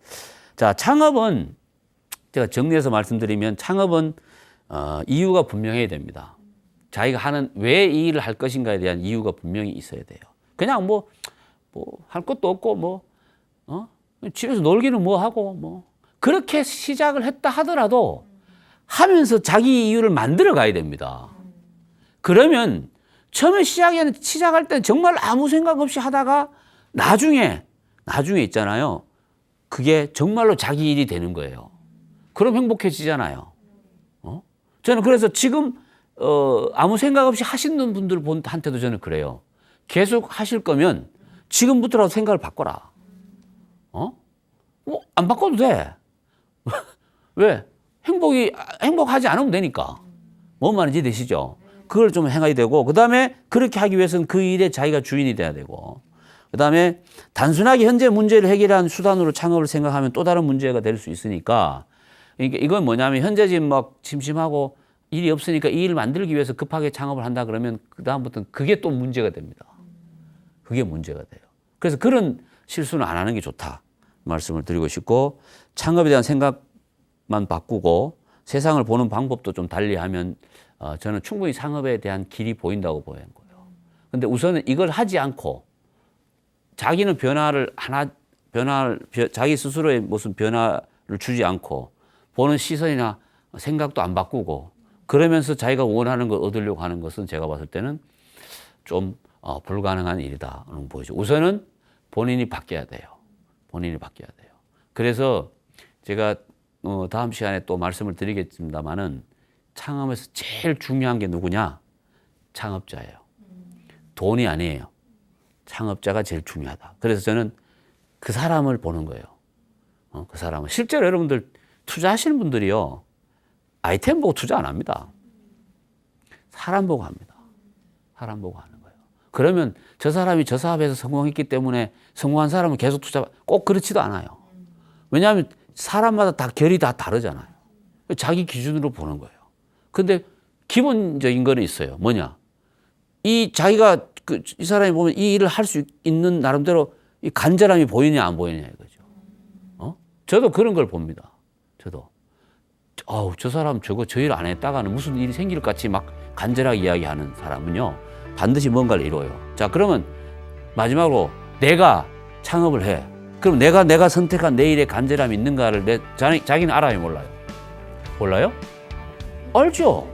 자, 창업은 제가 정리해서 말씀드리면 창업은 이유가 분명해야 됩니다. 자기가 하는 왜 이 일을 할 것인가에 대한 이유가 분명히 있어야 돼요. 그냥 뭐 할 것도 없고 집에서 놀기는 뭐 하고 그렇게 시작을 했다 하더라도 하면서 자기 이유를 만들어 가야 됩니다. 그러면 처음에 시작할 때 정말 아무 생각 없이 하다가 나중에 있잖아요. 그게 정말로 자기 일이 되는 거예요. 그럼 행복해지잖아요. 저는 그래서 지금 아무 생각 없이 하시는 분들한테도 저는 그래요. 계속 하실 거면 지금부터라도 생각을 바꿔라. 안 바꿔도 돼. 왜? 행복하지 않으면 되니까. 뭔 말인지 되시죠? 그걸 좀 행해야 되고, 그 다음에 그렇게 하기 위해서는 그 일에 자기가 주인이 돼야 되고, 그 다음에 단순하게 현재 문제를 해결하는 수단으로 창업을 생각하면 또 다른 문제가 될 수 있으니까, 이건 뭐냐면 현재 지금 막 심심하고 일이 없으니까 이 일을 만들기 위해서 급하게 창업을 한다 그러면 그다음부터는 그게 또 문제가 됩니다. 그게 문제가 돼요. 그래서 그런 실수는 안 하는 게 좋다. 말씀을 드리고 싶고, 창업에 대한 생각만 바꾸고 세상을 보는 방법도 좀 달리하면 저는 충분히 창업에 대한 길이 보인다고 보는 거예요. 근데 우선은 이걸 하지 않고 자기는 자기 스스로의 무슨 변화를 주지 않고 보는 시선이나 생각도 안 바꾸고 그러면서 자기가 원하는 걸 얻으려고 하는 것은 제가 봤을 때는 좀 불가능한 일이다는 보이죠. 우선은 본인이 바뀌어야 돼요. 그래서 제가 다음 시간에 또 말씀을 드리겠습니다만은 창업에서 제일 중요한 게 누구냐? 창업자예요. 돈이 아니에요. 창업자가 제일 중요하다. 그래서 저는 그 사람을 보는 거예요. 그 사람은. 실제로 여러분들 투자하시는 분들이요. 아이템 보고 투자 안 합니다. 사람 보고 합니다. 사람 보고 하는 거예요. 그러면 저 사람이 저 사업에서 성공했기 때문에 성공한 사람은 계속 투자, 꼭 그렇지도 않아요. 왜냐하면 사람마다 다 결이 다 다르잖아요. 자기 기준으로 보는 거예요. 근데 기본적인 거는 있어요. 뭐냐? 이 자기가 이 사람이 보면 이 일을 할 수 있는 나름대로 이 간절함이 보이냐 안 보이냐 이거죠. 저도 그런 걸 봅니다. 저도. 저 사람 저 일 안 했다가는 무슨 일이 생길 것 같이 막 간절하게 이야기하는 사람은요. 반드시 뭔가를 이뤄요. 자, 그러면 마지막으로 내가 창업을 해. 그럼 내가 선택한 내 일에 간절함이 있는가를 자기는 알아요, 몰라요? 몰라요? 알죠.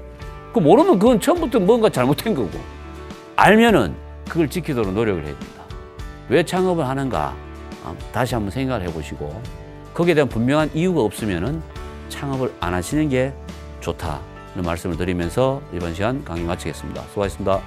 그 모르면 그건 처음부터 뭔가 잘못된 거고. 알면은 그걸 지키도록 노력을 해야 됩니다. 왜 창업을 하는가? 다시 한번 생각을 해보시고 거기에 대한 분명한 이유가 없으면은 창업을 안 하시는 게 좋다는 말씀을 드리면서 이번 시간 강의 마치겠습니다. 수고하셨습니다.